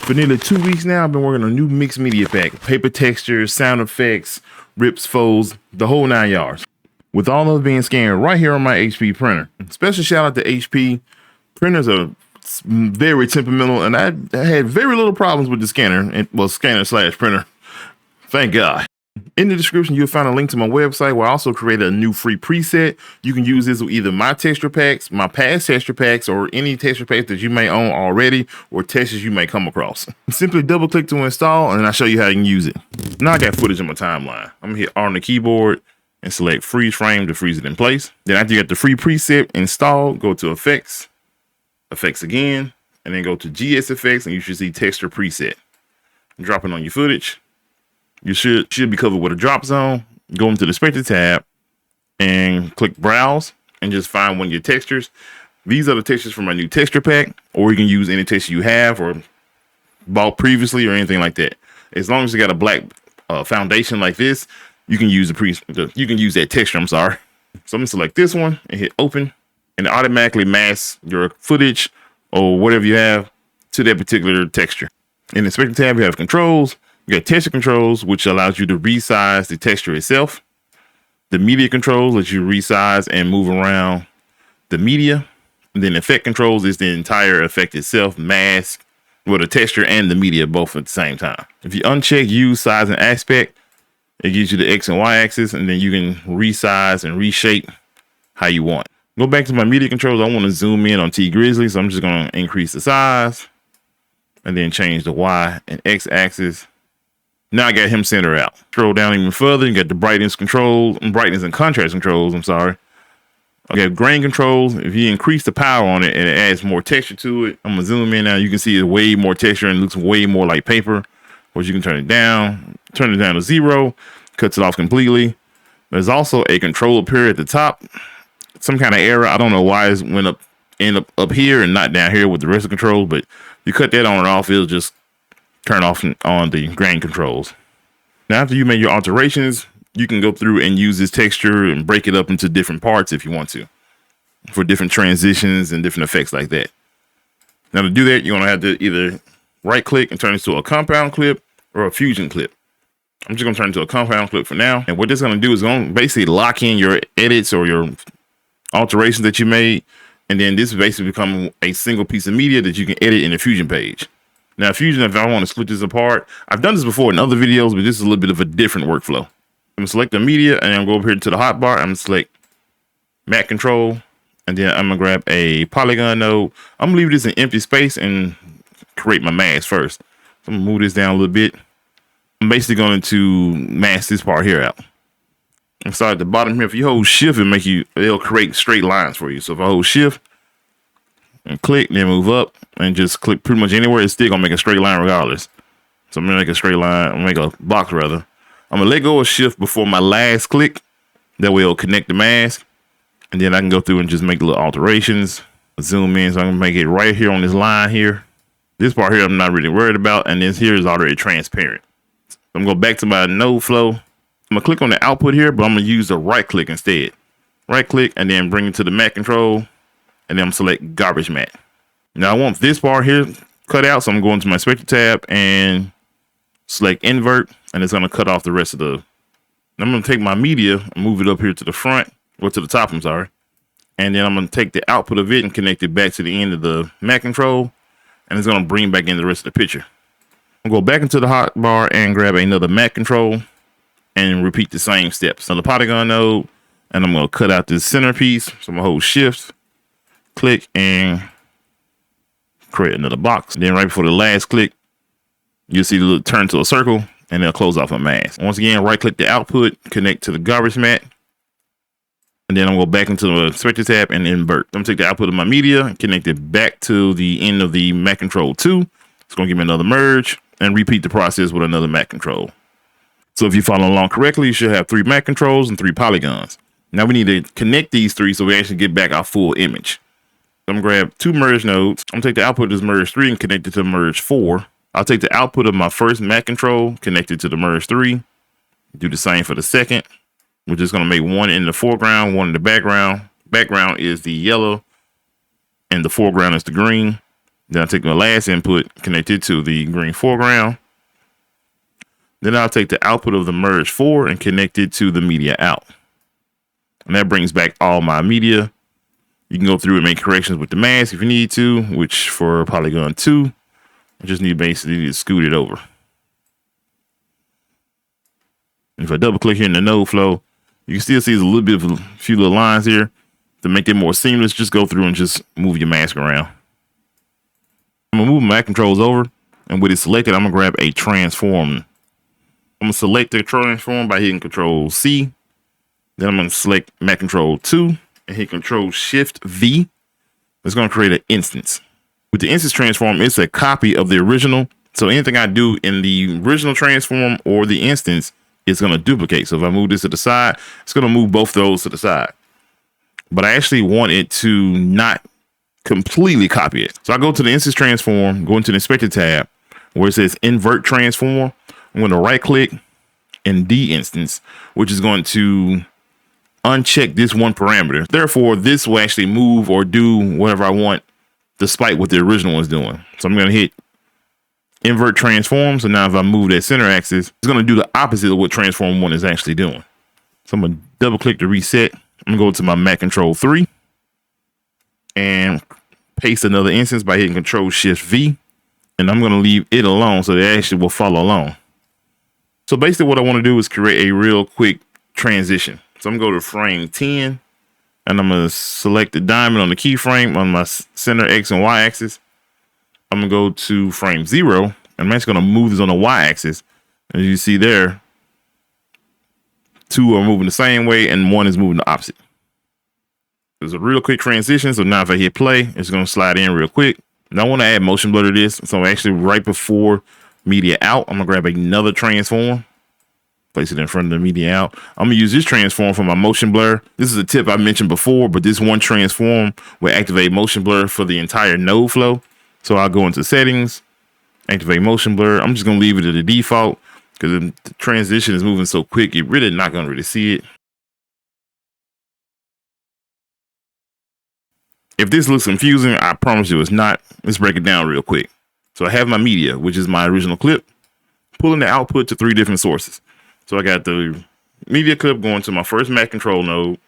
For nearly 2 weeks now, I've been working on a new mixed media pack, paper textures, sound effects, rips, folds, the whole 9 yards. With all of it being scanned right here on my HP printer. Special shout out to HP. Printers are very temperamental, and I had very little problems with the scanner, scanner/printer. Thank God. In the description, you'll find a link to my website where I also created a new free preset. You can use this with either my texture packs, my past texture packs, or any texture packs that you may own already or textures you may come across. Simply double click to install, and I'll show you how you can use it. Now I got footage on my timeline. I'm gonna hit R on the keyboard and select freeze frame to freeze it in place. Then after you got the free preset installed, go to effects, effects again, and then go to GS effects, and you should see texture preset. Drop it on your footage. You should be covered with a drop zone. Go into the Spectre tab and click browse and just find one of your textures. These are the textures from my new texture pack, or you can use any texture you have or bought previously or anything like that. As long as you got a black foundation like this, you can use that texture. I'm sorry. So I'm gonna select this one and hit open, and it automatically masks your footage or whatever you have to that particular texture. In the Spectre tab, you have controls. You got texture controls, which allows you to resize the texture itself. The media controls lets you resize and move around the media. And then effect controls is the entire effect itself, mask, with the texture and the media both at the same time. If you uncheck use, size, and aspect, it gives you the X and Y axis, and then you can resize and reshape how you want. Go back to my media controls. I want to zoom in on T Grizzly, so I'm just going to increase the size and then change the Y and X axis. Now I got him center out. Scroll down even further. You got the brightness and contrast controls. I'm sorry. I got grain controls. If you increase the power on it and it adds more texture to it, I'm gonna zoom in now. You can see it's way more texture and it looks way more like paper. Or you can turn it down to 0, cuts it off completely. There's also a control up here at the top. Some kind of error. I don't know why it end up here and not down here with the rest of the controls, but you cut that on and off, it'll just turn off on the grain controls. Now, after you made your alterations, you can go through and use this texture and break it up into different parts if you want to, for different transitions and different effects like that. Now, to do that, you're going to have to either right click and turn this to a compound clip or a fusion clip. I'm just going to turn it to a compound clip for now. And what this is going to do is going to basically lock in your edits or your alterations that you made. And then this basically become a single piece of media that you can edit in the Fusion page. Now, Fusion, if I want to split this apart, I've done this before in other videos, but this is a little bit of a different workflow. I'm going to select the media, and I'm going to go over here to the hotbar. I'm going to select Matte Control, and then I'm going to grab a polygon node. I'm going to leave this in empty space and create my mask first. So I'm going to move this down a little bit. I'm basically going to mask this part here out. And start at the bottom here. If you hold Shift, it'll create straight lines for you. So if I hold Shift and click, then move up and just click pretty much anywhere, it's still gonna make a straight line regardless. So I'm gonna make a straight line, I'm gonna make a box rather. I'm gonna let go of Shift before my last click. That way it'll connect the mask. And then I can go through and just make little alterations. Zoom in, so I'm gonna make it right here on this line here. This part here I'm not really worried about, and this here is already transparent. So I'm gonna go back to my node flow. I'm gonna click on the output here, but I'm gonna use the right click instead. Right click and then bring it to the matte control. And then I'm select garbage matte. Now I want this part here cut out, so I'm going to my Spectre tab and select invert, and it's going to cut off the rest of the. I'm going to take my media and move it up here to the front, or to the top, I'm sorry. And then I'm going to take the output of it and connect it back to the end of the matte control, and it's going to bring back in the rest of the picture. I'll go back into the hotbar and grab another matte control and repeat the same steps on the polygon node, and I'm going to cut out this centerpiece. So I'm going to hold Shift, click, and create another box. Then right before the last click, you'll see the little turn to a circle, and it'll close off a mask. Once again, right click the output, connect to the garbage matte, and then I'm gonna go back into the Spectre tab and invert. I'm gonna take the output of my media and connect it back to the end of the Matte Control 2. It's gonna give me another merge and repeat the process with another Matte Control. So if you follow along correctly, you should have 3 Matte Controls and 3 polygons. Now we need to connect these 3 so we actually get back our full image. I'm gonna grab 2 merge nodes. I'm gonna take the output of this merge 3 and connect it to merge 4. I'll take the output of my first Matte Control, connect it to the merge 3. Do the same for the second. We're just gonna make one in the foreground, one in the background. Background is the yellow, and the foreground is the green. Then I'll take my last input, connect it to the green foreground. Then I'll take the output of the merge 4 and connect it to the media out. And that brings back all my media. You can go through and make corrections with the mask if you need to, which for polygon 2, I just need basically to scoot it over. And if I double click here in the node flow, you can still see there's a little bit of a few little lines here. To make it more seamless, just go through and just move your mask around. I'm gonna move my controls over, and with it selected, I'm gonna grab a transform. I'm gonna select the transform by hitting Control C. Then I'm gonna select Mac Control 2 and hit Control Shift V. It's gonna create an instance. With the instance transform, it's a copy of the original. So anything I do in the original transform or the instance, it's gonna duplicate. So if I move this to the side, it's gonna move both those to the side. But I actually want it to not completely copy it. So I go to the instance transform, go into the inspector tab where it says invert transform. I'm going to right click and de-instance, which is going to uncheck this one parameter. Therefore, this will actually move or do whatever I want despite what the original was doing. So I'm going to hit invert transform. So now if I move that center axis, it's going to do the opposite of what transform 1 is actually doing. So I'm going to double click to reset. I'm gonna go to my Mac Control 3 and paste another instance by hitting Control Shift V. And I'm gonna leave it alone so that it actually will follow along. So basically what I wanna do is create a real quick transition. So I'm gonna go to frame 10 and I'm gonna select the diamond on the keyframe on my center X and Y axis. I'm gonna go to frame 0 and I'm actually gonna move this on the Y axis. As you see there, 2 are moving the same way and 1 is moving the opposite. There's a real quick transition. So now if I hit play, it's going to slide in real quick. Now I want to add motion blur to this. So actually right before media out, I'm going to grab another transform, place it in front of the media out. I'm going to use this transform for my motion blur. This is a tip I mentioned before, but this one transform will activate motion blur for the entire node flow. So I'll go into settings, activate motion blur. I'm just going to leave it at the default, because the transition is moving so quick, you're really not going to really see it. If this looks confusing, I promise you it's not. Let's break it down real quick. So I have my media, which is my original clip, pulling the output to 3 different sources. So I got the media clip going to my first Mac control node,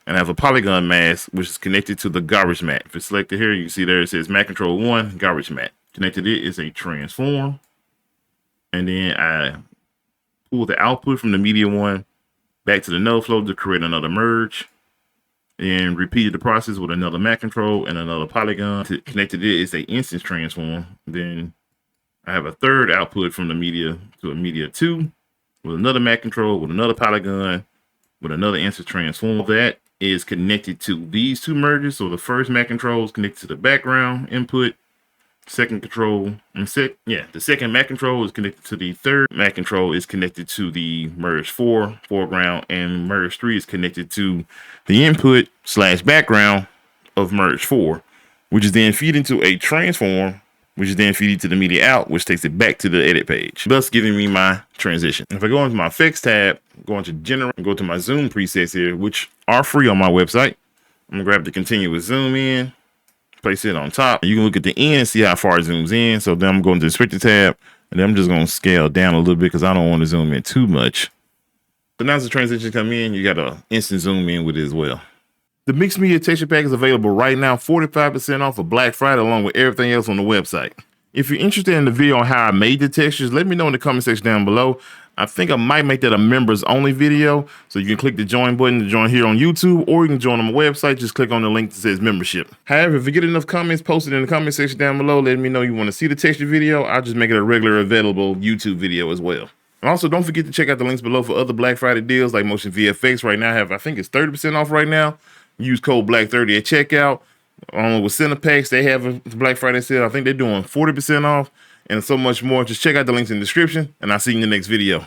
and I have a polygon mask, which is connected to the garbage mat. If it's selected here, you can see there it says Mac Control 1, garbage mat. Connected it is a transform. And then I pull the output from the media 1 back to the node flow to create another merge. And repeated the process with another Mac control and another polygon. Connected it is a instance transform. Then I have a third output from the media to a media 2 with another Mac control, with another polygon, with another instance transform. That is connected to these 2 merges. So the first Mac control is connected to the background input. Second control, the second Mac control is connected to the third Mac control is connected to the merge 4 foreground, and merge 3 is connected to the input / background of merge 4, which is then feed into a transform, which is then feed to the media out, which takes it back to the edit page, thus giving me my transition. If I go into my effects tab, go into general, and go to my zoom presets here, which are free on my website. I'm gonna grab the continuous zoom in, place it on top. You can look at the end and see how far it zooms in. So then I'm going to the inspector tab, and then I'm just going to scale down a little bit because I don't want to zoom in too much. So now as the transition come in, you got to instant zoom in with it as well. The mixed media texture pack is available right now, 45% off for Black Friday, along with everything else on the website. If you're interested in the video on how I made the textures, let me know in the comment section down below. I think I might make that a members only video. So you can click the join button to join here on YouTube, or you can join on my website. Just click on the link that says membership. However, if you get enough comments posted in the comment section down below, let me know you want to see the texture video. I'll just make it a regular available YouTube video as well. And also don't forget to check out the links below for other Black Friday deals like Motion VFX. Right now I think it's 30% off right now. Use code BLACK30 at checkout. Along with Cinepacks, they have a Black Friday sale. I think they're doing 40% off and so much more. Just check out the links in the description, and I'll see you in the next video.